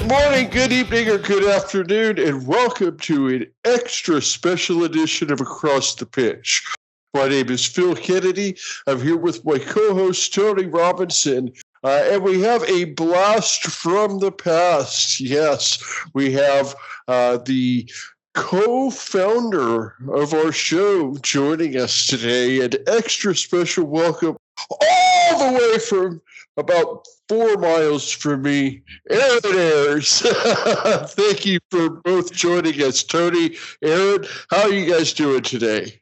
Good morning, good evening, or good afternoon, and welcome to an extra special edition of Across the Pitch. My name is Phil Kennedy. I'm here with my co-host, Tony Robinson, and we have a blast from the past. Yes, we have the co-founder of our show joining us today. An extra special welcome all the way from about 4 miles from me, Arran Airs. Thank you for both joining us, Tony, Arran. How are you guys doing today?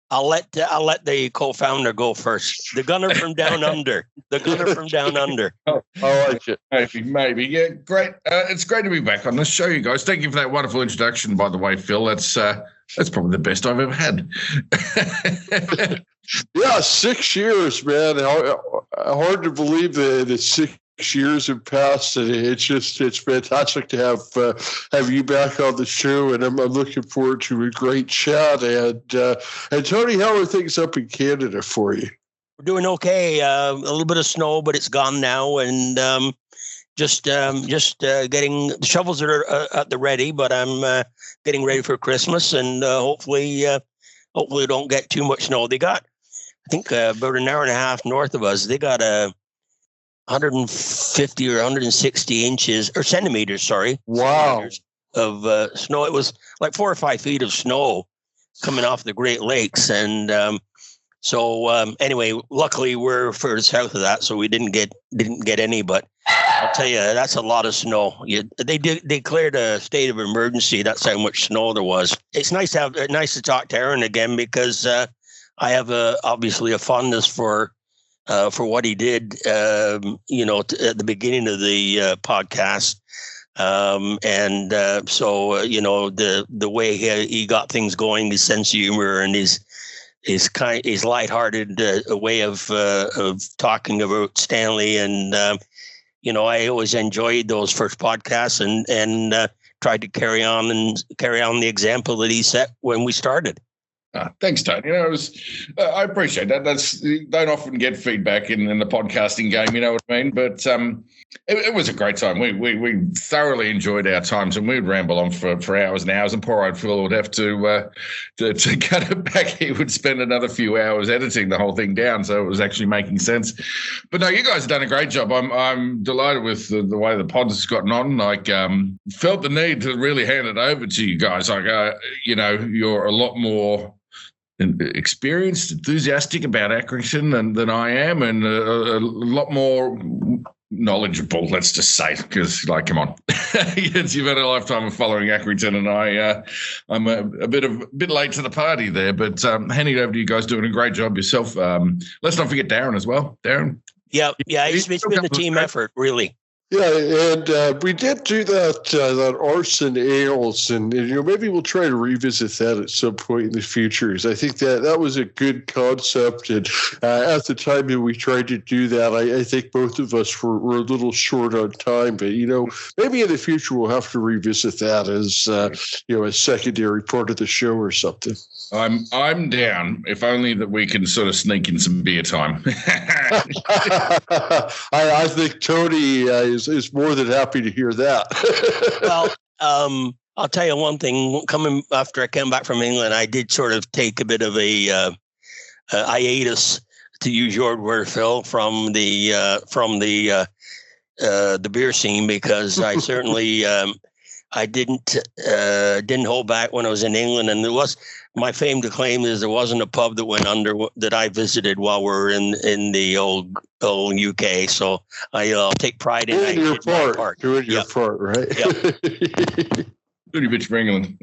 I'll let the co-founder go first. The gunner from down under. The gunner from down under. Oh, I like it. Maybe. Yeah, great. It's great to be back on the show, you guys. Thank you for that wonderful introduction, by the way, Phil. That's probably the best I've ever had. Yeah, 6 years, man. Hard to believe that 6 years have passed, and it's fantastic to have you back on the show, and I'm looking forward to a great chat. And Tony, how are things up in Canada for you? We're doing okay. A little bit of snow, but it's gone now, and just getting the shovels are at the ready. But I'm getting ready for Christmas, and hopefully we don't get too much snow. They got, I think, about an hour and a half north of us. They got 150 or 160 inches or centimeters. Sorry, wow, of snow. It was like 4 or 5 feet of snow coming off the Great Lakes, and anyway, luckily we're further south of that, so we didn't get any. But I'll tell you, that's a lot of snow. They declared a state of emergency. That's how much snow there was. It's nice to talk to Arran again, because I have obviously a fondness for what he did, at the beginning of the podcast. The way he got things going, his sense of humor, and his lighthearted way of talking about Stanley. And, I always enjoyed those first podcasts and tried to carry on the example that he set when we started. Thanks, Tony. I appreciate that. Don't often get feedback in the podcasting game, you know what I mean? But it was a great time. We thoroughly enjoyed our times, and we'd ramble on for hours and hours. And poor old Phil would have to cut it back. He would spend another few hours editing the whole thing down, so it was actually making sense. But no, you guys have done a great job. I'm delighted with the way the pod has gotten on. Felt the need to really hand it over to you guys. You're a lot more experienced, enthusiastic about Accrington than I am, and a lot more knowledgeable, let's just say, because, come on. You've had a lifetime of following Accrington, and I'm a bit late to the party there, but handing it over to you guys, doing a great job yourself. Let's not forget Darren as well. Darren? Yeah, it's been a team effort, really. Yeah, and we did do that Arran Airs, and maybe we'll try to revisit that at some point in the future. I think that was a good concept, and at the time that we tried to do that, I think both of us were a little short on time. But maybe in the future we'll have to revisit that as a secondary part of the show or something. I'm down, if only that we can sort of sneak in some beer time. I think Tony is more than happy to hear that. Well, I'll tell you one thing. Coming after I came back from England, I did sort of take a bit of a hiatus, to use your word, Phil, from the beer scene, because I certainly I didn't hold back when I was in England, and there was. My claim to claim is there wasn't a pub that went under that I visited while we were in the old UK. So I'll take pride in doing your part. Doing your part, right? Yep. Pretty bitch for England.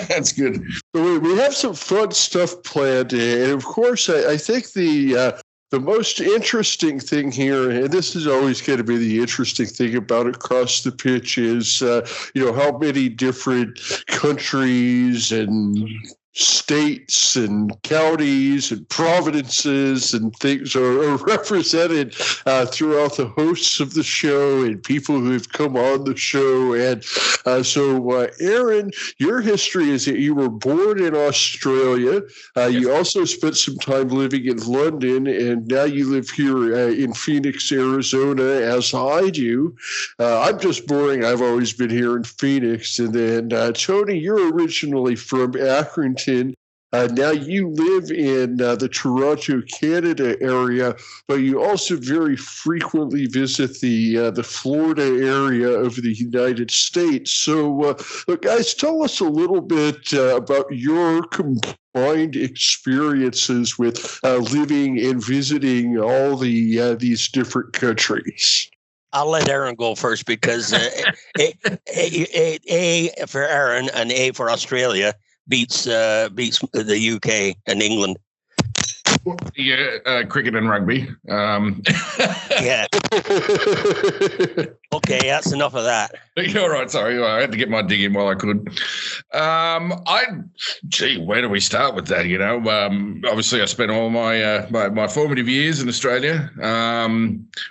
That's good. So we have some fun stuff planned, and of course, I think the most interesting thing here, and this is always going to be the interesting thing about Across the Pitch, is how many different countries and states and counties and provinces and things are represented throughout the hosts of the show and people who have come on the show. And so, Arran, your history is that you were born in Australia. You also spent some time living in London, and now you live here in Phoenix, Arizona, as I do. I'm just boring. I've always been here in Phoenix. And then, Tony, you're originally from Accrington. Now you live in the Toronto, Canada area, but you also very frequently visit the Florida area of the United States. So, look, guys, tell us a little bit about your combined experiences with living and visiting all these different countries. I'll let Arran go first because A for Arran and A for Australia beats the UK and England. Yeah, cricket and rugby. Yeah. Okay, that's enough of that. All right, sorry. I had to get my dig in while I could. Where do we start with that? You know, obviously I spent all my formative years in Australia.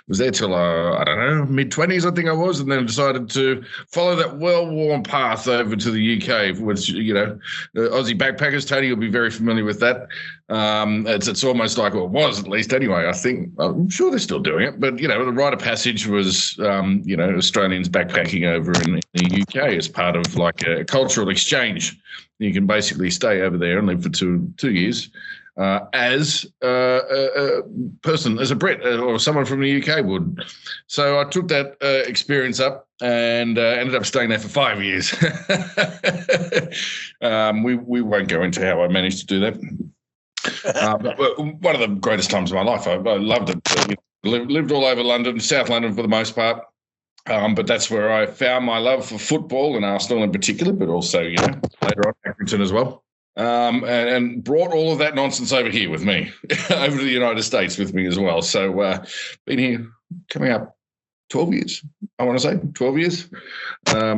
Was there till, I don't know, mid-20s, I think I was, and then decided to follow that well-worn path over to the UK, which, you know, the Aussie backpackers. Tony will be very familiar with that. It's almost like, well, it was at least anyway. I'm sure they're still doing it, but, you know, the rite of passage was, you know, Australians backpacking over in the UK as part of like a cultural exchange. You can basically stay over there and live for two years as a person, as a Brit or someone from the UK would. So I took that experience up and ended up staying there for 5 years. We won't go into how I managed to do that. But one of the greatest times of my life. I loved it. Lived all over London, South London for the most part. But that's where I found my love for football and Arsenal in particular, but also, you know, later on Accrington as well. And brought all of that nonsense over here with me, over to the United States with me as well. So been here coming up 12 years, I want to say, 12 years. So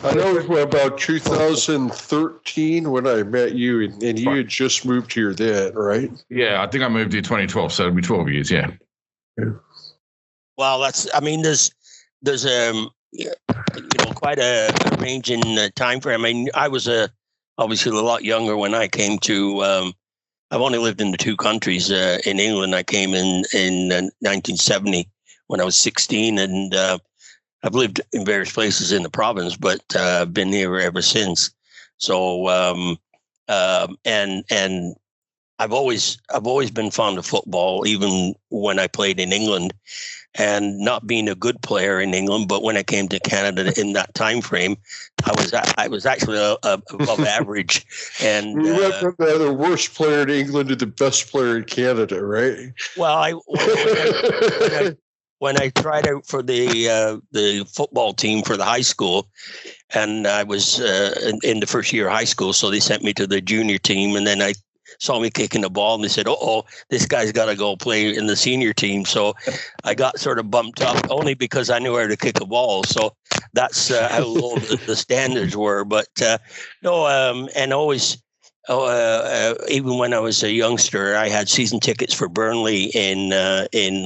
I know it was about 2013 when I met you, and you had just moved here then, right? Yeah, I think I moved here 2012, so it'll be 12 years, yeah. Well, there's quite a range in time frame. I mean, I was obviously a lot younger when I came to. I've only lived in the two countries. In England, I came in 1970 when I was 16, and I've lived in various places in the province, but I've been here ever since. So, and I've always been fond of football, even when I played in England, and not being a good player in England. But when I came to Canada in that time frame, I was actually above average. And we went from the worst player in England to the best player in Canada, right? Well, when I tried out for the football team for the high school, and I was in the first year of high school, so they sent me to the junior team, and then I saw me kicking the ball, and they said, "Oh, this guy's got to go play in the senior team." So I got sort of bumped up only because I knew how to kick a ball. So that's how low the standards were. But and always. Even when I was a youngster, I had season tickets for Burnley in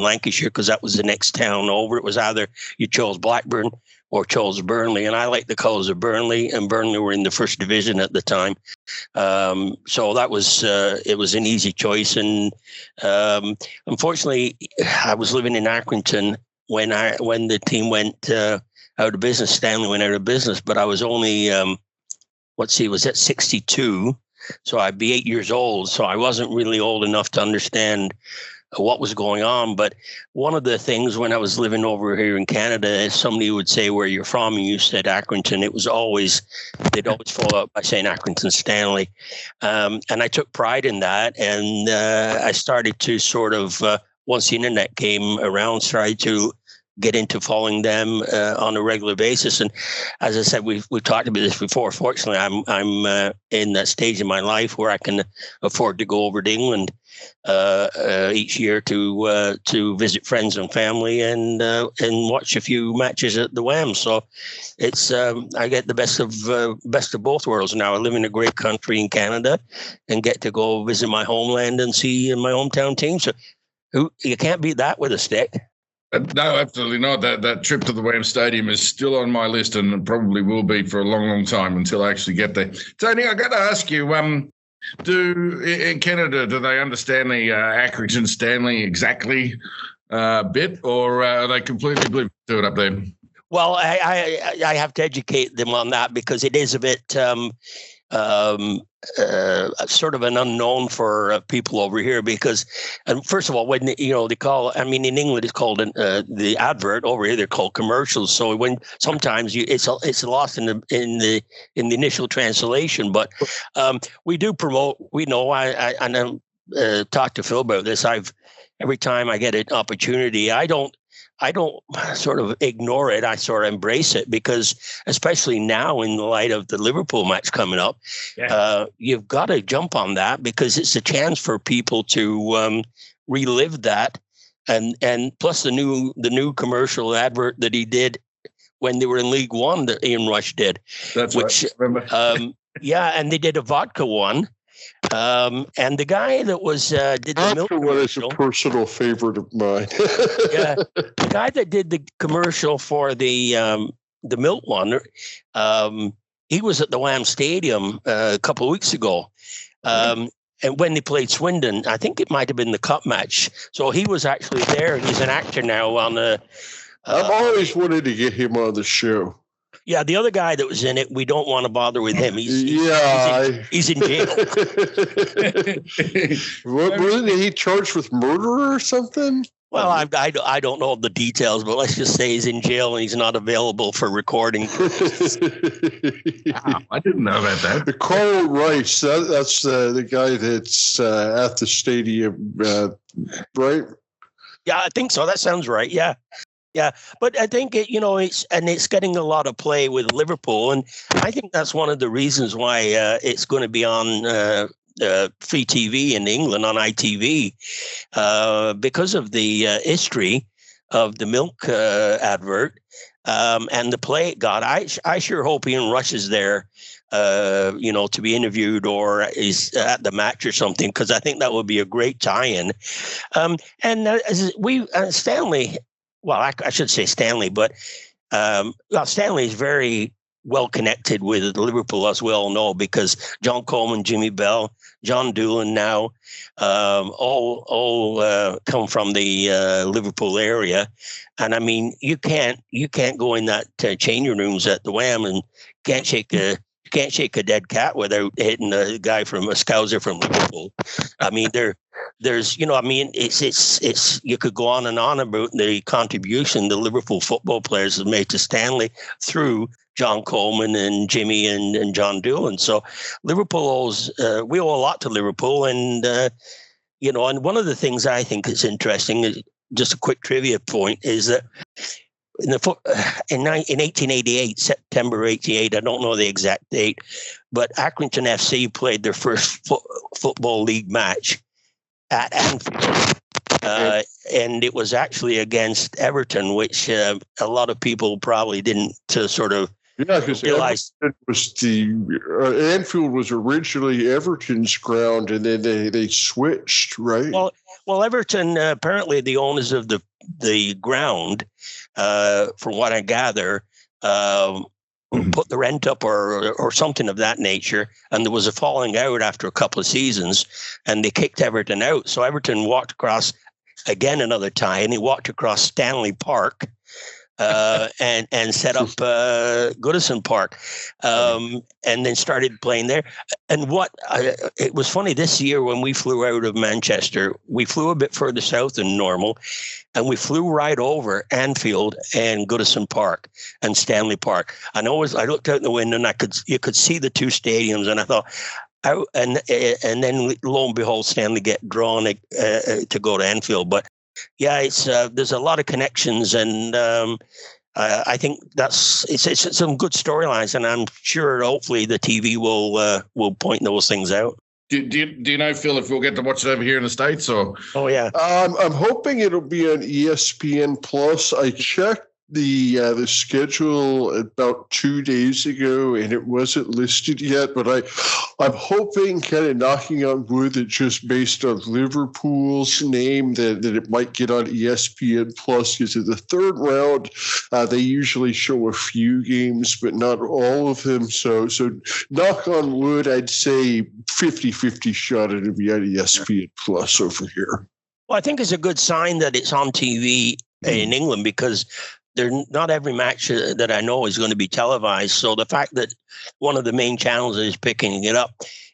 Lancashire because that was the next town over. It was either you chose Blackburn or chose Burnley, and I liked the colours of Burnley, and Burnley were in the first division at the time. So that was it was an easy choice. And unfortunately, I was living in Accrington when the team went out of business. Stanley went out of business, but I was only was at 62. So I'd be 8 years old. So I wasn't really old enough to understand what was going on. But one of the things when I was living over here in Canada, if somebody would say where you're from, and you said Accrington, they'd always follow up by saying Accrington Stanley. And I took pride in that. And I started to sort of, once the internet came around, started to get into following them on a regular basis. And as I said, we've talked about this before. Fortunately, I'm in that stage in my life where I can afford to go over to England each year to visit friends and family and watch a few matches at the Wham. So it's I get the best of both worlds now. I live in a great country in Canada and get to go visit my homeland and see my hometown team. So you can't beat that with a stick. No, absolutely not. That trip to the Wham Stadium is still on my list and probably will be for a long, long time until I actually get there. Tony, I got to ask you, in Canada, do they understand the Accrington Stanley exactly bit, or are they completely oblivious to it up there? Well, I have to educate them on that because it is a bit sort of an unknown for people over here because, and first of all, when they call, I mean, in England it's called the advert. Over here they're called commercials. So when sometimes it's lost in the initial translation. But we do promote. We know. I talked to Phil about this. Every time I get an opportunity, I don't sort of ignore it. I sort of embrace it because, especially now in the light of the Liverpool match coming up, you've got to jump on that because it's a chance for people to relive that. And plus the new commercial advert that he did when they were in League One that Ian Rush did. That's right. Yeah, and they did a vodka one. And the guy that was did the milk commercial, is a personal favorite of mine. yeah, the guy that did the commercial for the milk one, he was at the Wham Stadium a couple of weeks ago. And when they played Swindon, I think it might have been the cup match. So he was actually there. He's an actor now on the. I've always wanted to get him on the show. Yeah, the other guy that was in it, we don't want to bother with him. He's in jail. Wasn't he charged with murder or something? Well, I don't know the details, but let's just say he's in jail and he's not available for recording. Wow, I didn't know about that. The Carl Rice, that's the guy that's at the stadium, right? Yeah, I think so. That sounds right. Yeah. Yeah, but I think it's getting a lot of play with Liverpool, and I think that's one of the reasons why it's going to be on free TV in England on ITV because of the history of the milk advert and the play it got. I sure hope Ian Rush is there, to be interviewed or is at the match or something, because I think that would be a great tie-in. Stanley. Well, I should say Stanley, but Stanley is very well connected with Liverpool, as we all know, because John Coleman, Jimmy Bell, John Doolan now all come from the Liverpool area. And I mean, you can't go in that changing rooms at the Wham and can't shake a dead cat without hitting a guy from a Scouser from Liverpool. I mean, there's it's you could go on and on about the contribution the Liverpool football players have made to Stanley through John Coleman and Jimmy and John Doolan. So Liverpool we owe a lot to Liverpool, and and one of the things I think is interesting is just a quick trivia point is that in 1888, September 88, I don't know the exact date, but Accrington FC played their first football league match at Anfield. And it was actually against Everton, which a lot of people probably didn't sort of realize. Anfield was originally Everton's ground, and then they switched, right? Well, Everton, apparently the owners of the ground, from what I gather, put the rent up or something of that nature, and there was a falling out after a couple of seasons, and they kicked Everton out. So Everton walked across again another tie, and he walked across Stanley Park and set up Goodison Park, and then started playing there. And it was funny this year when we flew out of Manchester, we flew a bit further south than normal, and we flew right over Anfield and Goodison Park and Stanley Park. I looked out the window and you could see the two stadiums, and I thought. And then lo and behold, Stanley get drawn to go to Anfield. But Yeah, it's there's a lot of connections, and I think it's some good storylines, and I'm sure hopefully the TV will point those things out. Do you know, Phil, if we'll get to watch it over here in the States or? Oh yeah, I'm hoping it'll be on ESPN Plus. I checked the schedule about 2 days ago, and it wasn't listed yet. But I'm hoping, kind of knocking on wood, that just based on Liverpool's name, that it might get on ESPN Plus. Because in the third round, they usually show a few games, but not all of them. So knock on wood, I'd say 50-50 shot it'll be on ESPN Plus over here. Well, I think it's a good sign that it's on TV in England, because not every match that I know is going to be televised. So the fact that one of the main channels is picking it up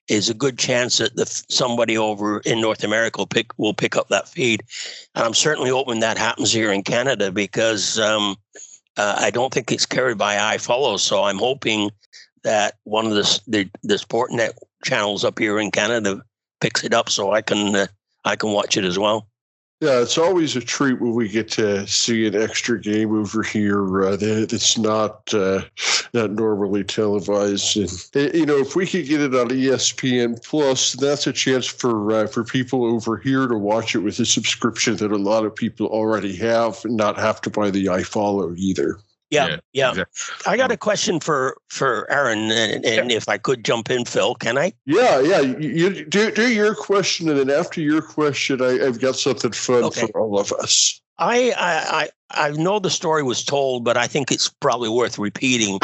is a good chance that somebody over in North America will pick up that feed. And I'm certainly hoping that happens here in Canada, because I don't think it's carried by iFollow. So I'm hoping that one of the Sportnet channels up here in Canada picks it up, so I can watch it as well. Yeah, it's always a treat when we get to see an extra game over here that's not normally televised. And if we could get it on ESPN Plus, that's a chance for people over here to watch it with a subscription that a lot of people already have, and not have to buy the iFollow either. Yeah. Exactly. I got a question for Arran, and if I could jump in, Phil, can I? Yeah. You do your question, and then after your question, I've got something fun for all of us. I know the story was told, but I think it's probably worth repeating.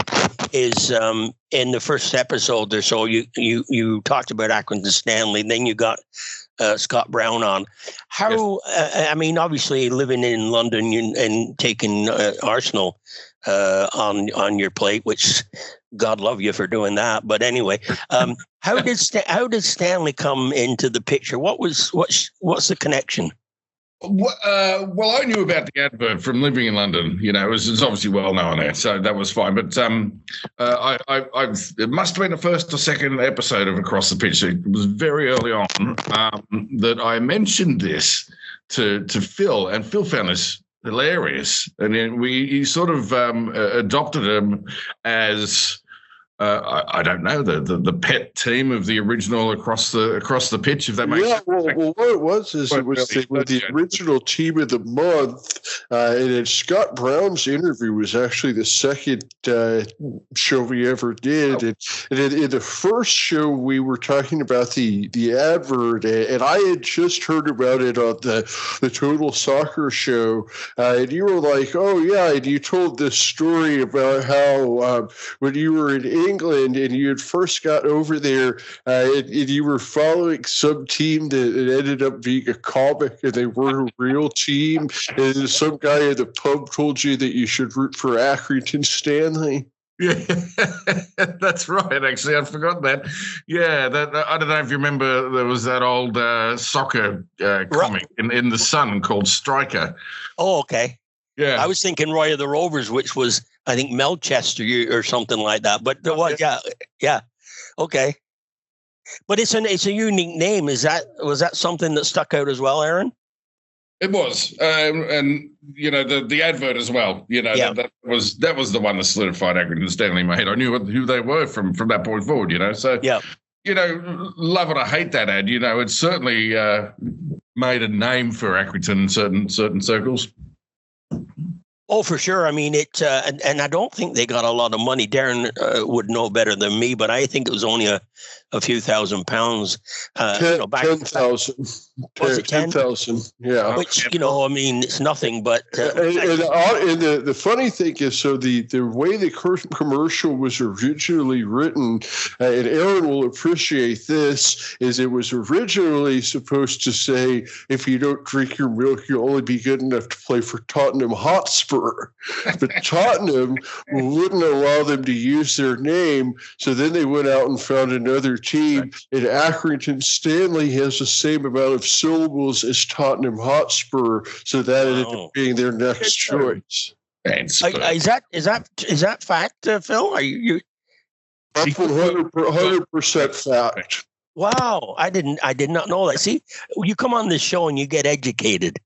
Is in the first episode or so, you talked about Accrington Stanley, then you got Scott Brown on. How? Yes. I mean, obviously, living in London and taking Arsenal on your plate, which God love you for doing that. But anyway, how did Stanley come into the picture? What's the connection? Well, I knew about the advert from living in London. It was obviously well known there, so that was fine. But it must have been the first or second episode of Across the Pitch. It was very early on that I mentioned this to Phil, and Phil found this hilarious, and then he sort of adopted him as. I don't know, the pet team of the original across the pitch, if that makes sense. Well, what it was is it was the original team of the month, and then Scott Brown's interview was actually the second show we ever did. And in the first show, we were talking about the advert, and I had just heard about it on the Total Soccer show, and you were like, oh yeah, and you told this story about how when you were in England and you had first got over there and you were following some team that ended up being a comic and they weren't a real team, and some guy at the pub told you that you should root for Accrington Stanley. Yeah, that's right. Actually, I'd forgotten that. Yeah, I don't know if you remember, there was that old soccer comic in the Sun called Striker. Oh, okay. Yeah, I was thinking Roy of the Rovers, which was, I think, Melchester or something like that. But yeah, okay. But it's a unique name. Was that something that stuck out as well, Arran? It was, and the advert as well. That was the one that solidified Accrington Stanley in my head. I knew who they were from that point forward. So yeah. Love it or hate that ad. It certainly made a name for Accrington in certain circles. Oh, for sure. I mean, and I don't think they got a lot of money. Darren would know better than me, but I think it was only a few £1,000s. 10,000. Was it 10,000? Yeah. Which, I mean, it's nothing, but. And the funny thing is, so the way the commercial was originally written, and Arran will appreciate this, is it was originally supposed to say, if you don't drink your milk, you'll only be good enough to play for Tottenham Hotspur. But Tottenham wouldn't allow them to use their name, so then they went out and found another team. And Accrington Stanley has the same amount of syllables as Tottenham Hotspur, so that ended up being their next choice. Is that fact, Phil? Are you? That's 100% fact. Wow, I did not know that. See, you come on this show and you get educated.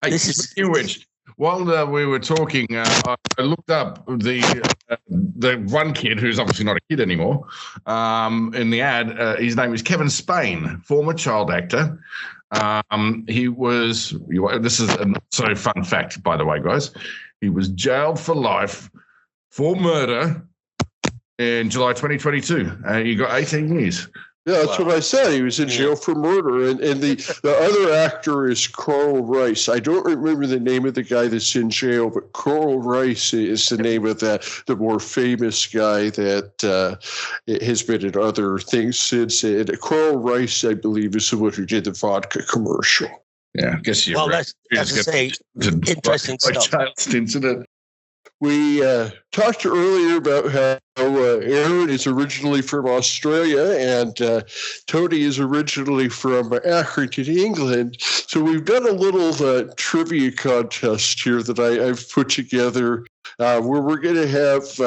Hey, speaking of which, while we were talking, I looked up the one kid who's obviously not a kid anymore. In the ad, his name is Kevin Spain, former child actor. He was. This is a not so fun fact, by the way, guys. He was jailed for life for murder in July 2022. He got 18 years. Yeah, that's what I said. He was in jail for murder. And the other actor is Carl Rice. I don't remember the name of the guy that's in jail, but Carl Rice is the name of the more famous guy that has been in other things since. And Carl Rice, I believe, is the one who did the vodka commercial. Yeah, I guess you're right. That's to say, interesting stuff. We talked earlier about how Arran is originally from Australia and Tony is originally from Accrington, England. So we've done a little trivia contest here that I've put together where we're going to have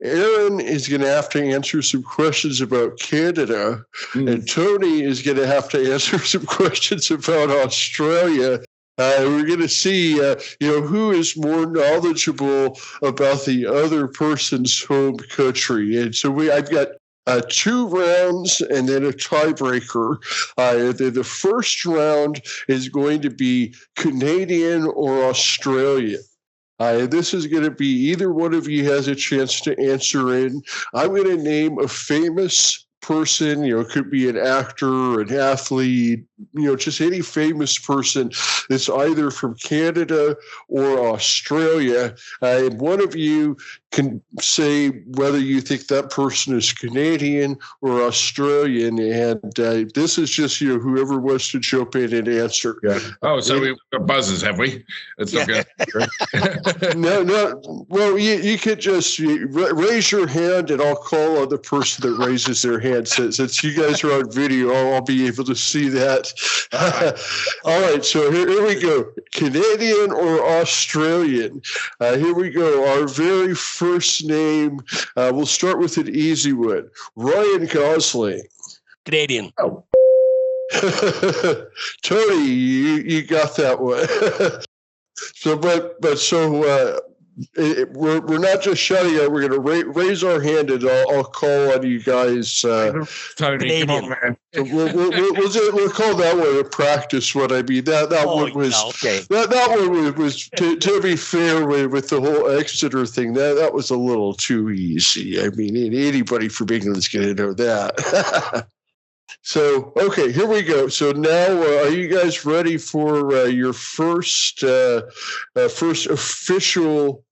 Arran is going to have to answer some questions about Canada and Tony is going to have to answer some questions about Australia. We're going to see, who is more knowledgeable about the other person's home country. And so I've got 2 rounds and then a tiebreaker. The first round is going to be Canadian or Australian. This is going to be either one of you has a chance to answer in. I'm going to name a famous person, it could be an actor, an athlete, just any famous person that's either from Canada or Australia. And one of you can say whether you think that person is Canadian or Australian. And this is just, whoever wants to jump in and answer. Yeah. Oh, so we've got buzzers, have we? It's not good. No. Well, you could just raise your hand and I'll call on the person that raises their hand. Since you guys are on video, I'll be able to see that. All right, so here we go. Canadian or Australian? Here we go. Our very first name, we'll start with an easy one. Ryan Gosling. Canadian. Oh. Tony, you got that one. We're not just shouting out. We're going to raise our hand, and I'll call on you guys. Tony, Canadian. come on, man. We'll call that one a practice one. I mean that one was okay. That one was to be fair with the whole Exeter thing. That was a little too easy. I mean, anybody from England's going to know that. So, okay, here we go. So now, are you guys ready for your first official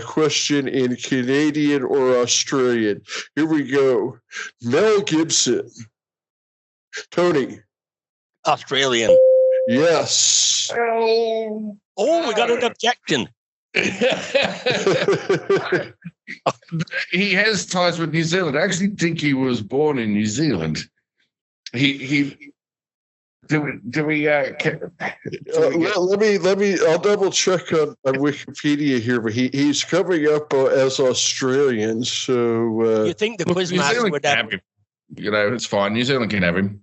question in Canadian or Australian? Here we go. Mel Gibson. Tony. Australian. Yes. Oh, we got an objection. He has ties with New Zealand. I actually think he was born in New Zealand. Let me. I'll double check on Wikipedia here, but he's coming up as Australian. So you think the quizmaster would have him? It's fine. New Zealand can have him.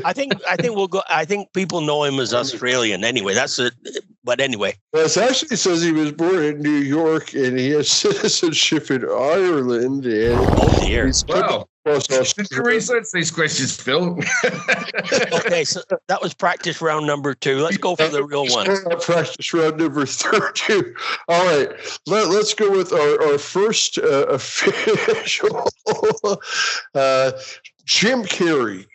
I think we'll go. I think people know him as Australian anyway. That's it. But anyway, well, it actually says he was born in New York and he has citizenship in Ireland. And dear! Wow. Did you research these questions, Phil? Okay, so that was practice round number 2. Let's go for the real one. Practice round number 32. All right, let's go with our first official. Jim Carrey.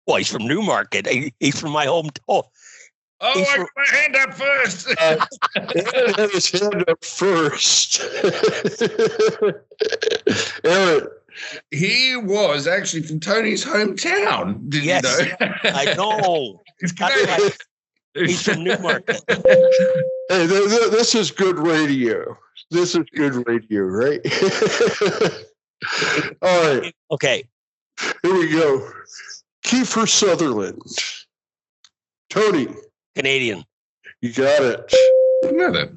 Well, he's from Newmarket. He's from my home. Oh, I got my hand up first. Aaron had his hand up first. Aaron. He was actually from Tony's hometown. Did you know? I know. He's from Newmarket. Hey, this is good radio. This is good radio, right? All right. Okay. Here we go. Kiefer Sutherland. Tony. Canadian. You got it. I know that.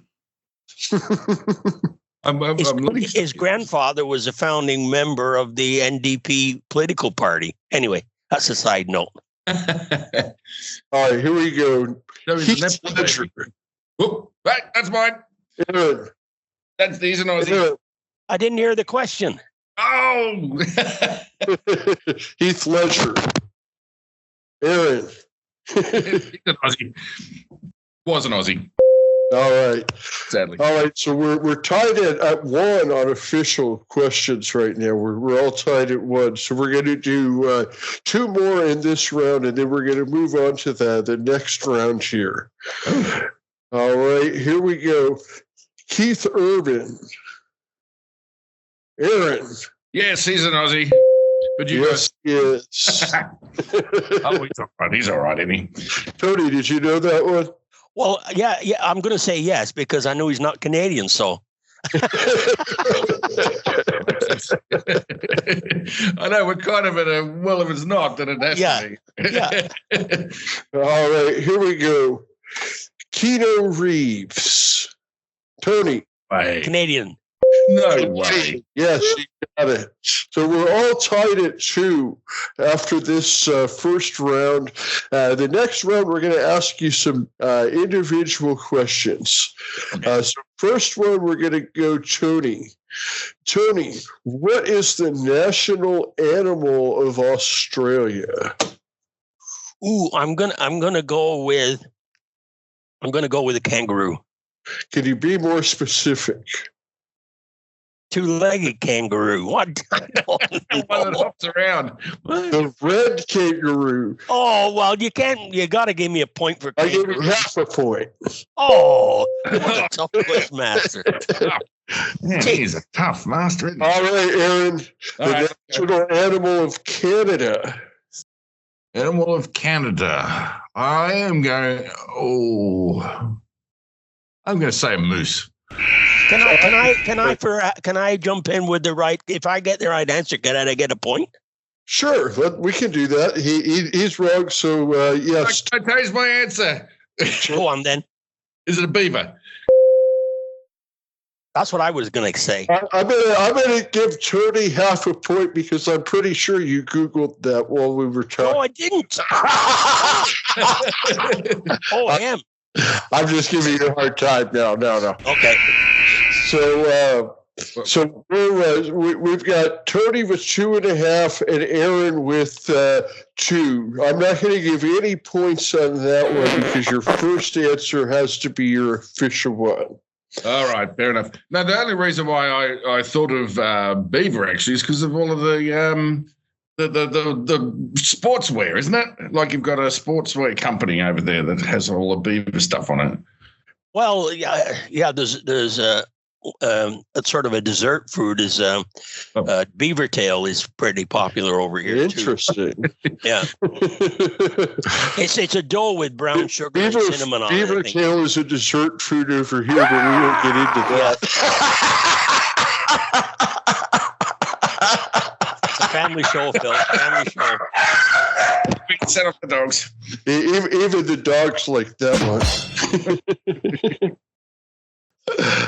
His grandfather was a founding member of the NDP political party. Anyway, that's a side note. All right, here we go. Heath Ledger. Whoop, right, that's mine. Aaron. That's these and Aussie. Aaron. I didn't hear the question. Oh! Heath Ledger. Aaron. He's an Aussie. Was an Aussie. All right. Sadly. All right. So we're tied at one on official questions right now. We're all tied at one. So we're going to do two more in this round, and then we're going to move on to the next round here. All right. Here we go. Keith Urban. Aaron. Yes, he's an Aussie. But you yes, yes. Oh, he's all right. He's all right, isn't he? Tony, did you know that one? Well, yeah. I'm going to say yes because I know he's not Canadian. So I know we're kind of in a well, if it's not, then it has to be. Yeah. All right, here we go. Keanu Reeves. Tony. Way. Canadian. No way. Yes, you got it. So we're all tied at 2 after this first round. The next round, we're going to ask you some individual questions. So first one, we're going to go Tony. Tony, what is the national animal of Australia? Ooh, I'm gonna go with a kangaroo. Can you be more specific? Two-legged kangaroo. What? I don't know. One that hops around. The red kangaroo. Oh, well, you got to give me a point for I gave kangaroo. you half a point. Oh, what a tough quiz master. Man, he's a tough master. Isn't he? All right, Aaron. All The right. national animal of Canada. Animal of Canada. I'm going to say a moose. Can I jump in with the right? If I get the right answer, can I get a point? Sure, we can do that. He's wrong, so yes. I change my answer. Go on then. Is it a beaver? That's what I was going to say. I'm gonna give Tony half a point because I'm pretty sure you Googled that while we were talking. No, I didn't. Oh, I am. I'm just giving you a hard time. No. Okay. So we've got Tony with 2.5 and Aaron with 2. I'm not going to give any points on that one because your first answer has to be your official one. All right, fair enough. Now, the only reason why I thought of beaver actually is because of all of the sportswear, isn't it? Like you've got a sportswear company over there that has all the beaver stuff on it. Well, yeah. There's it's sort of a dessert food. Is beaver tail is pretty popular over here. Interesting. Too. Yeah. It's a dough with brown sugar and cinnamon on it. Beaver tail is a dessert food over here, but we won't get into that. It's a family show, Phil. Family show. We can set up the dogs. Even the dogs like that one.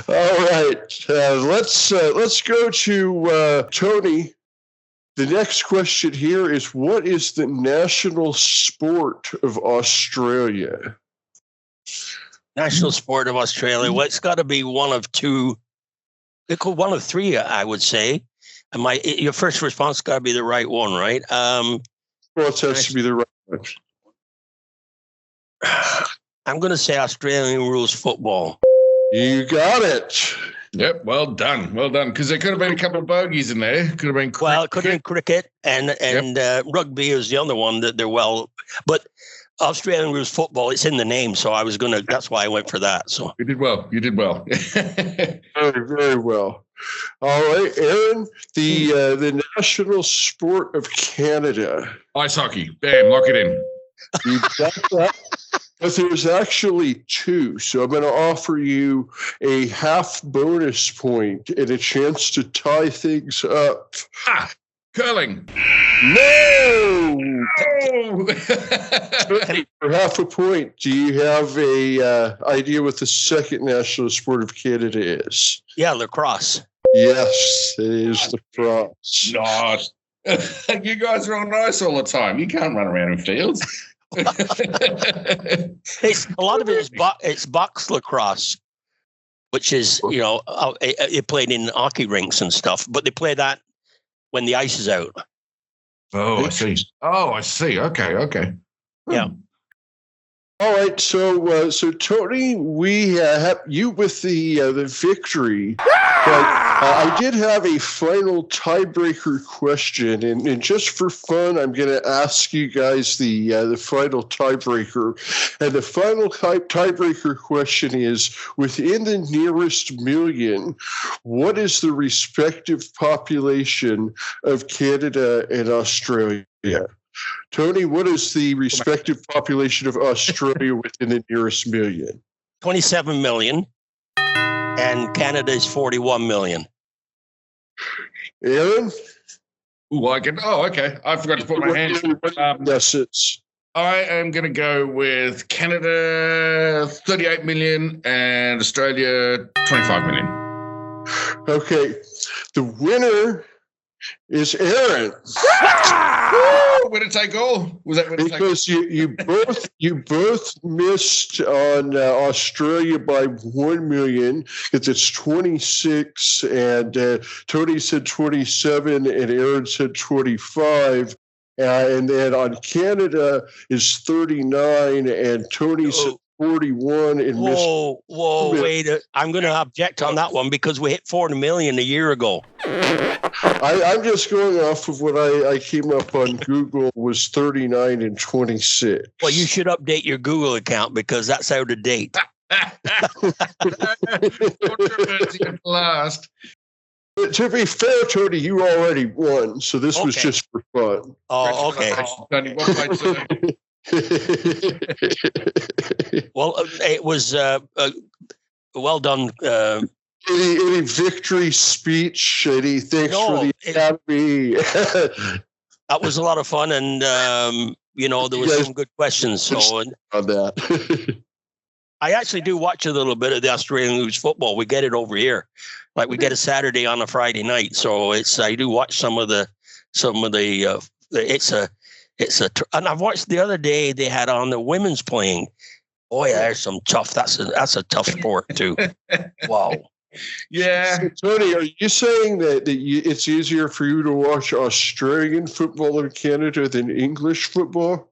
All right, let's go to Tony. The next question here is: what is the national sport of Australia? National sport of Australia. Well, it's got to be one of two. One of three, I would say. And your first response got to be the right one, right? Well, it has to be the right one. I'm going to say Australian rules football. You got it. Yep, well done. Because there could have been a couple of bogeys in there. Could have been Well, it could have been cricket and rugby is the other one that they're well. But Australian rules football, it's in the name, so I was going to. That's why I went for that. So you did well. Very, very well. All right, Aaron, the national sport of Canada. Ice hockey. Bam, lock it in. You got that? But there's actually 2, so I'm going to offer you a half bonus point and a chance to tie things up. Curling. No! Oh! For half a point, do you have a idea what the second national sport of Canada is? yeah, lacrosse. Yes, it is lacrosse. Not. You guys are all nice all the time. You can't run around in fields. It's a lot of it's box lacrosse, which is it played in hockey rinks and stuff, but they play that when the ice is out. Oh, I see. Okay. Yeah. All right, so Tony, we have you with the victory, but I did have a final tiebreaker question, and just for fun, I'm going to ask you guys the final tiebreaker, and the final tiebreaker question is: within the nearest million, what is the respective population of Canada and Australia? Tony, what is the respective population of Australia within the nearest million? 27 million, and Canada is 41 million. Aaron? Okay. I forgot to put my hands. Yes, it's. I am going to go with Canada 38 million and Australia 25 million. Okay. The winner is Aaron. Winner take all? Was that winner take all? Because you both missed on Australia by 1 million. It's 26, and Tony said 27, and Aaron said 25. And then on Canada is 39, and Tony said 41. And whoa, wait! I'm going to object on that one because we hit 40 million a year ago. I'm just going off of what I came up on Google was 39 and 26. Well, you should update your Google account because that's out of date. Last. To be fair, Tony, you already won, so this was just for fun. Oh, okay. Well, it was well done. Any victory speech? Any thanks for the Academy? That was a lot of fun, and there was some good questions. So on that. I actually do watch a little bit of the Australian News football. We get it over here, like we get a Saturday on a Friday night. So I do watch some of the. And I've watched the other day they had on the women's playing. Oh yeah, there's some tough. That's a tough sport too. Wow. Yeah. So, Tony, are you saying that it's easier for you to watch Australian football in Canada than English football?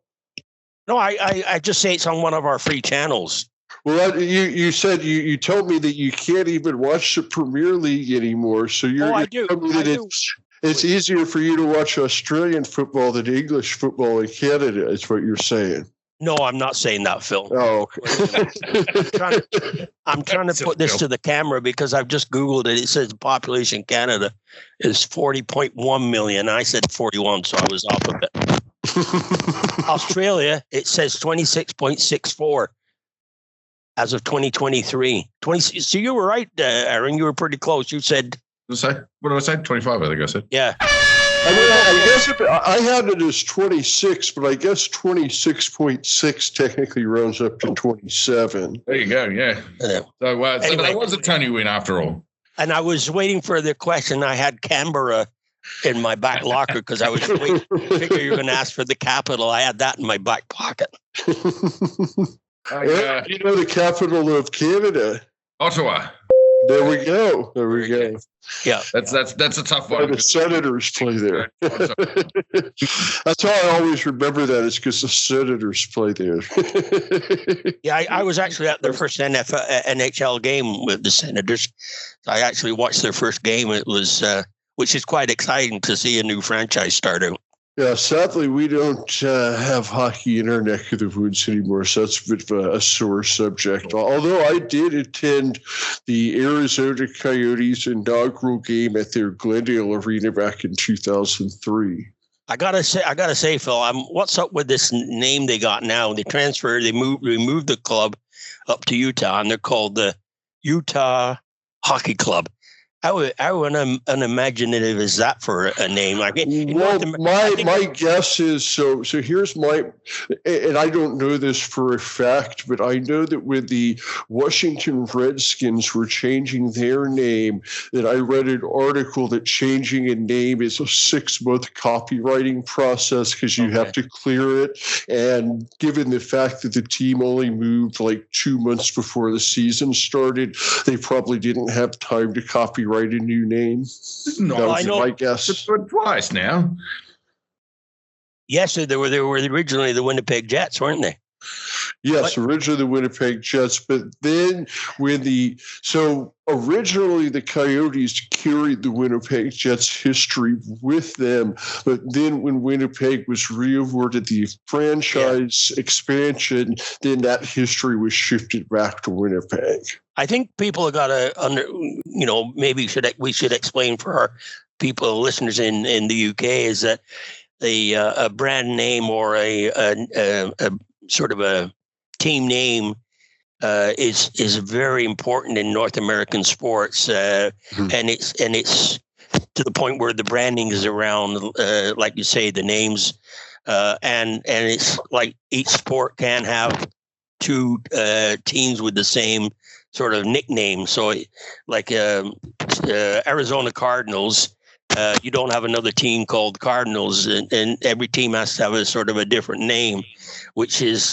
No, I just say it's on one of our free channels. Well, you said you told me that you can't even watch the Premier League anymore. So I do. It's easier for you to watch Australian football than English football in Canada, is what you're saying. No, I'm not saying that, Phil. Oh, okay. I'm trying to put this to the camera because I've just Googled it. It says the population in Canada is 40.1 million. I said 41, so I was off a bit. Australia, it says 26.64 as of 2023. So you were right, Aaron. You were pretty close. You said... What did I say? 25, I think I said. Yeah. I guess I had it as 26, but I guess 26.6 technically rounds up to 27. There you go, yeah. So anyway, that was a Tony win after all. And I was waiting for the question. I had Canberra in my back locker because I was waiting. Figure you were going to ask for the capital. I had that in my back pocket. You know the capital of Canada? Ottawa. There we go. Yeah, that's a tough one. The Senators play there. That's how I always remember that. It's because the Senators play there. Yeah, I was actually at their first NHL game with the Senators. I actually watched their first game. It was, which is quite exciting to see a new franchise start out. Yeah, sadly, we don't have hockey in our neck of the woods anymore, so that's a bit of a sore subject. Although I did attend the Arizona Coyotes inaugural game at their Glendale Arena back in 2003. I gotta say, Phil, what's up with this name they got now? They removed the club up to Utah, and they're called the Utah Hockey Club. How unimaginative is that for a name? Like, well, my guess is so. Here's my, and I don't know this for a fact, but I know that when the Washington Redskins were changing their name, that I read an article that changing a name is a 6-month copywriting process because you have to clear it. And given the fact that the team only moved like 2 months before the season started, they probably didn't have time to copyright a new name. No, I know. My guess. It's twice now. Yes, they were originally the Winnipeg Jets, weren't they? Yes, originally the Winnipeg Jets, but then originally the Coyotes carried the Winnipeg Jets history with them, but then when Winnipeg was reawarded the franchise expansion, then that history was shifted back to Winnipeg. I think people have got to maybe we should explain for our people listeners in the UK is that a brand name or a sort of a team name is very important in North American sports, and it's to the point where the branding is around, like you say, the names, and it's like each sport can have two teams with the same sort of nickname. So, like Arizona Cardinals. You don't have another team called Cardinals, and every team has to have a sort of a different name, which is,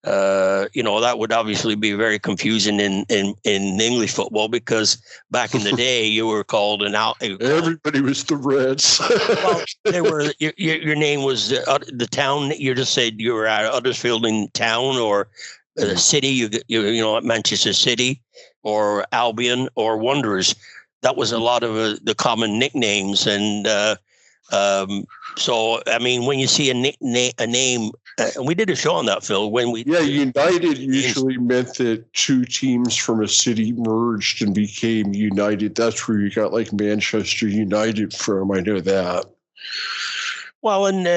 that would obviously be very confusing in English football because back in the day you were called everybody was the Reds. Well, they were. Your name was the town. You just said you were at Huddersfield in town or city. You Manchester City or Albion or Wanderers. That was a lot of the common nicknames, and so I mean, when you see a name, and we did a show on that, Phil. United usually meant that two teams from a city merged and became United. That's where you got like Manchester United from. I know that. Well, and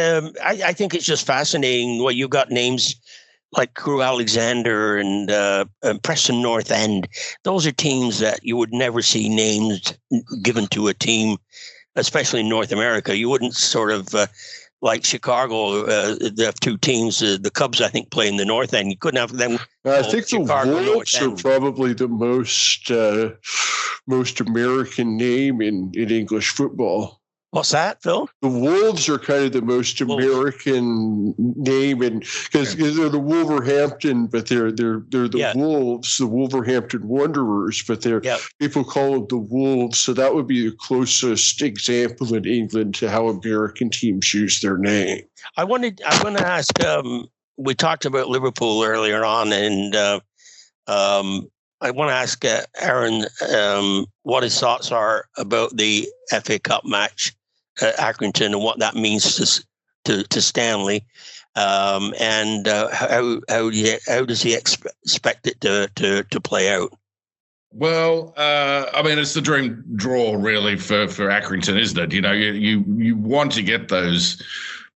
I think it's just fascinating. Well, you got names like Crew Alexander and Preston North End. Those are teams that you would never see names given to a team, especially in North America. You wouldn't sort of like Chicago. They have two teams. The Cubs, I think, play in the North End. You couldn't have them. I think Chicago, the Wolves are probably the most American name in English football. What's that, Phil? The Wolves are kind of the most American name, and because they're the Wolverhampton, but they're the Wolves, the Wolverhampton Wanderers, but people call them the Wolves. So that would be the closest example in England to how American teams use their name. I want to ask. We talked about Liverpool earlier on, and I want to ask Arran what his thoughts are about the FA Cup match at Accrington and what that means to Stanley, and how does he expect it to play out? Well, I mean, it's the dream draw really for Accrington, isn't it? You want to get those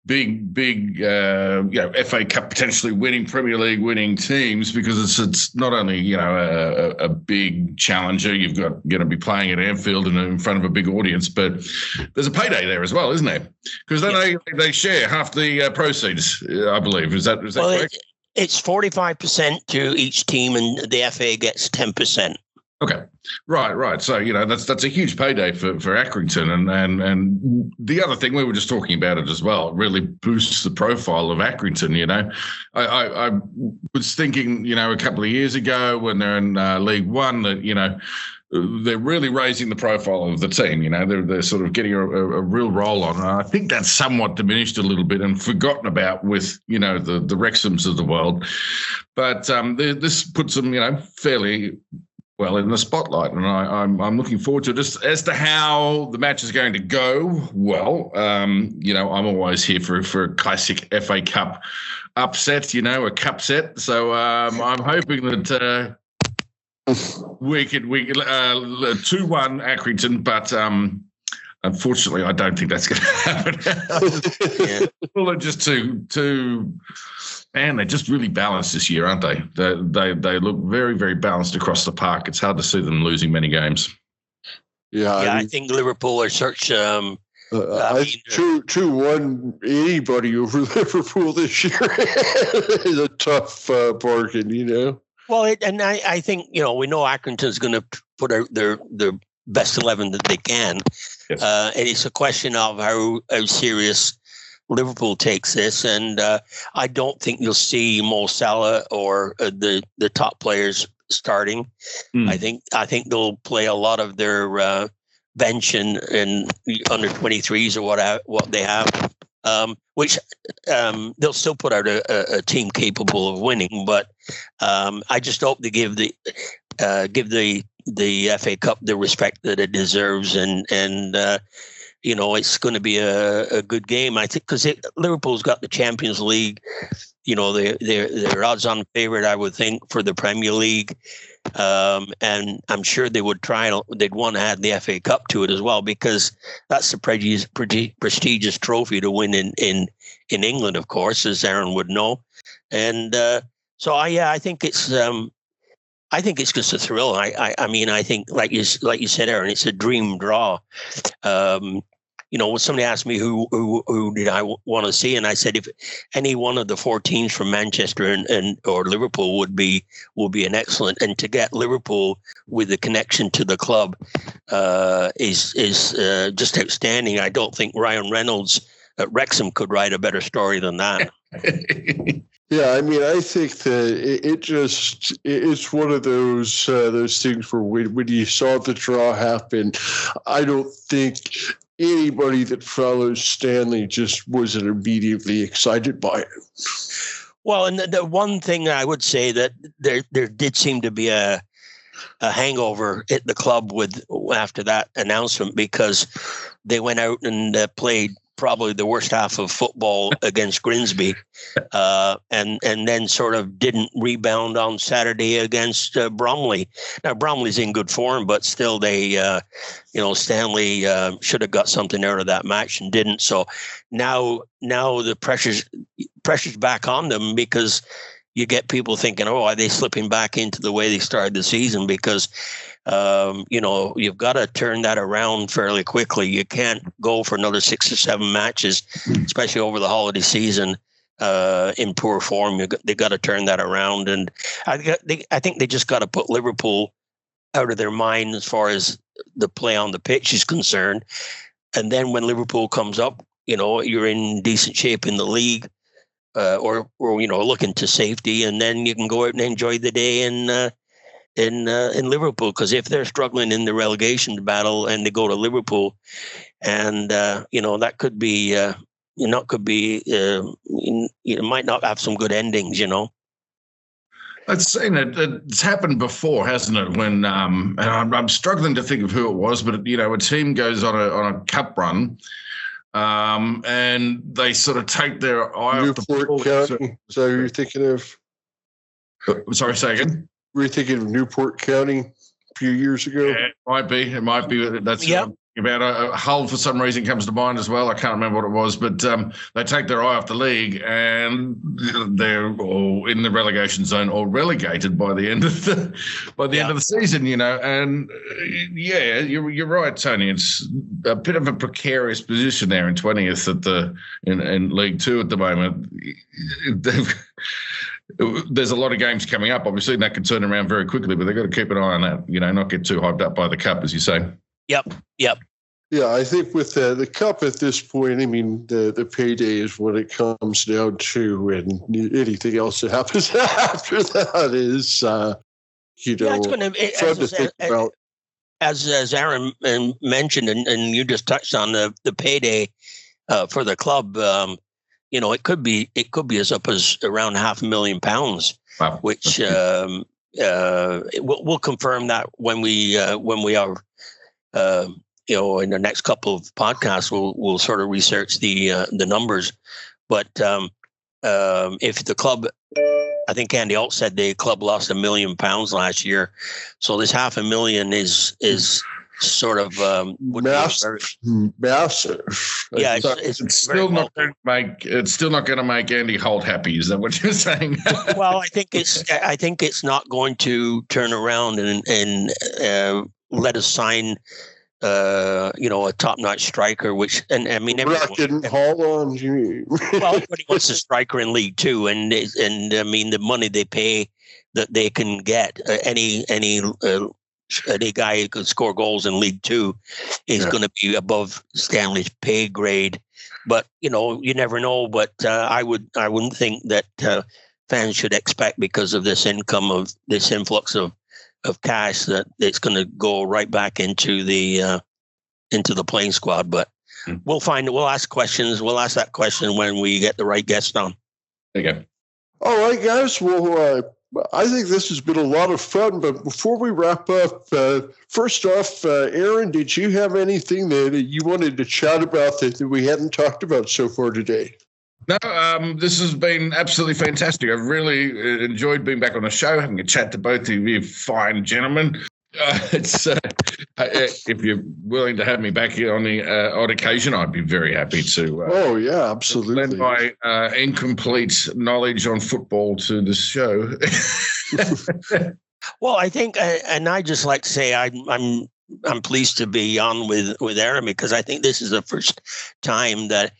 big FA Cup potentially winning, Premier League winning teams, because it's not only a big challenger. You've got going to be playing at Anfield and in front of a big audience, but there's a payday there as well, isn't there? Because then they share half the proceeds, I believe. Is that correct? It's 45% to each team, and the FA gets 10%. Okay, right. So that's a huge payday for Accrington, and the other thing we were just talking about it as well. It really boosts the profile of Accrington. I was thinking a couple of years ago when they're in League One that they're really raising the profile of the team. They're sort of getting a real roll on. And I think that's somewhat diminished a little bit and forgotten about with the Wrexhams of the world. But this puts them fairly well in the spotlight, and I'm looking forward to it. Just as to how the match is going to go. Well, I'm always here for a classic FA Cup upset, a cup set. So I'm hoping that we could 2-1 Accrington, but unfortunately, I don't think that's going to happen. Well, they're just too. Man, they're just really balanced this year, aren't they? They look very, very balanced across the park. It's hard to see them losing many games. Yeah, I think Liverpool are such. I mean, 2-1 anybody over Liverpool this year is a tough bargain, you know. Well, I think, you know, we know Accrington's going to put out their best 11 that they can. Yes. And it's a question of how serious Liverpool takes this. And I don't think you'll see Mo Salah or the top players starting. I think they'll play a lot of their bench and under 23s or what they have, which they'll still put out a team capable of winning. But I just hope they give the FA Cup the respect that it deserves, and you know, it's going to be a good game. I think because Liverpool's got the Champions League. You know, they're odds-on favorite, I would think, for the Premier League. And I'm sure they'd want to add the FA Cup to it as well, because that's the prestigious trophy to win in England, of course, as Aaron would know. And so I think it's just a thrill. I mean, I think like you said, Aaron, it's a dream draw. You know, when somebody asked me who did I want to see, and I said if any one of the 4 teams from Manchester and or Liverpool would be an excellent, and to get Liverpool with the connection to the club is just outstanding. I don't think Ryan Reynolds at Wrexham could write a better story than that. Yeah, I mean, I think that it's one of those things where when you saw the draw happen, I don't think anybody that follows Stanley just wasn't immediately excited by it. Well, and the one thing I would say that there did seem to be a hangover at the club after that announcement, because they went out and played probably the worst half of football against Grimsby, and then sort of didn't rebound on Saturday against Bromley. Now, Bromley's in good form, but still Stanley should have got something out of that match and didn't. So now the pressure's back on them, because you get people thinking, oh, are they slipping back into the way they started the season? Because you know, you've got to turn that around fairly quickly. You can't go for another 6 or 7 matches, especially over the holiday season, in poor form. They got to turn that around, and I think they just got to put Liverpool out of their mind as far as the play on the pitch is concerned. And then when Liverpool comes up, you know, you're in decent shape in the league, or you know, looking to safety, and then you can go out and enjoy the day in Liverpool. Because if they're struggling in the relegation battle and they go to Liverpool, and you know, that could be it might not have some good endings, you know. It's happened before, hasn't it? When and I'm struggling to think of who it was, but you know, a team goes on a cup run, and they sort of take their eye off the ball. County. So you're thinking of? Sorry, say again. Were you thinking of Newport County a few years ago? Yeah, it might be. That's about Hull for some reason comes to mind as well. I can't remember what it was, but they take their eye off the league and they're all in the relegation zone or relegated by the end of the end of the season. You know, and yeah, you're right, Tony. It's a bit of a precarious position there in 20th in League Two at the moment. There's a lot of games coming up, obviously, and that can turn around very quickly, but they've got to keep an eye on that, you know, not get too hyped up by the cup, as you say. Yep. Yeah, I think with the cup at this point, I mean, the payday is what it comes down to, and anything else that happens after that is, you know, it's gonna, fun to think about. As Aaron mentioned, and you just touched on the payday for the club. You know, it could be as up as around £500,000, wow. Which we'll confirm that when we are, you know, in the next couple of podcasts, we'll sort of research the numbers. But if the club, I think Andy Alt said the club lost £1 million last year, so this £500,000 is sort of massive. Yeah, it's still not going to make. It's still not going to make Andy Holt happy. Is that what you're saying? Well, I think it's not going to turn around and let us sign a top-notch striker, which, and I mean, didn't haul on you. Well, everybody wants a striker in League Two, and I mean, the money they pay that they can get any guy who could score goals in League Two is going to be above Stanley's pay grade. But you never know. But I wouldn't think that fans should expect, because of this influx of cash, that it's going to go right back into the playing squad. But we'll find it. We'll ask questions. We'll ask that question when we get the right guest on. There you go. All right, guys. Well, I think this has been a lot of fun. But before we wrap up, first off, Arran, did you have anything that you wanted to chat about that we hadn't talked about so far today? No, this has been absolutely fantastic. I've really enjoyed being back on the show, having a chat to both of you fine gentlemen. If you're willing to have me back here on the odd occasion, I'd be very happy to. Oh yeah, absolutely. Lend my incomplete knowledge on football to the show. Well, I think, and I just like to say, I'm pleased to be on with Arran, because I think this is the first time that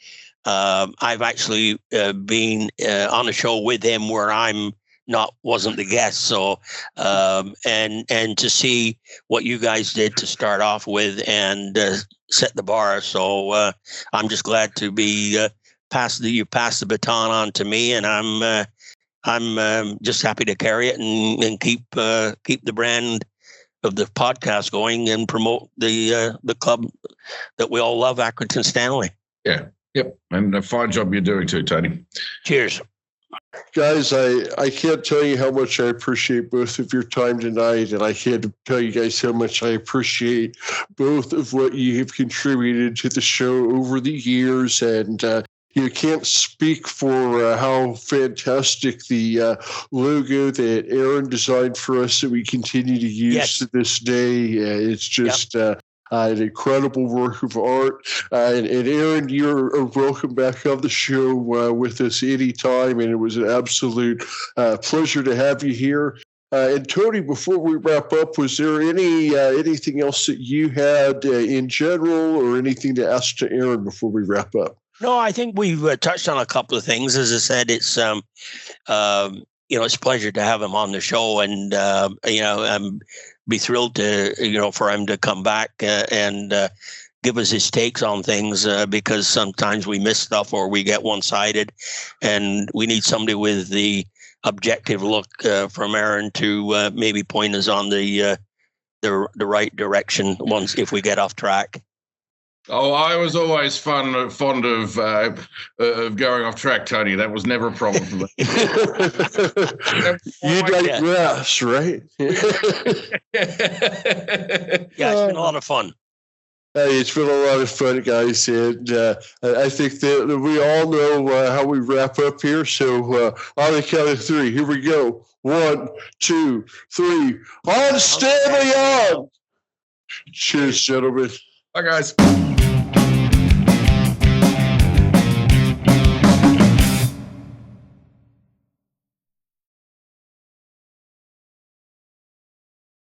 I've actually been on a show with him where wasn't the guest. So, and to see what you guys did to start off with and set the bar. So, I'm just glad to be you passed the baton on to me, and I'm just happy to carry it and keep the brand of the podcast going and promote the club that we all love, Accrington Stanley. Yeah. Yep. And a fine job you're doing too, Tony. Cheers. Guys, I can't tell you how much I appreciate both of your time tonight, and I can't tell you guys how much I appreciate both of what you have contributed to the show over the years. And you can't speak for how fantastic the logo that Arran designed for us that we continue to use to this day. It's just an incredible work of art. And Arran, you're welcome back on the show with us anytime, and it was an absolute pleasure to have you here. And Tony, before we wrap up, was there anything else that you had in general, or anything to ask to Arran before we wrap up? No, I think we've touched on a couple of things. As I said, it's it's a pleasure to have him on the show, and be thrilled to for him to come back and give us his takes on things, because sometimes we miss stuff or we get one-sided, and we need somebody with the objective look from Arran to maybe point us on the right direction if we get off track. Oh, I was always fond of going off track, Tony. That was never a problem for me. You digress, right? Yeah, it's been a lot of fun. It's been a lot of fun, guys, and I think that we all know how we wrap up here. So on the count of three, here we go. 1, 2, 3. On Stanley on! Cheers, gentlemen. Bye, guys.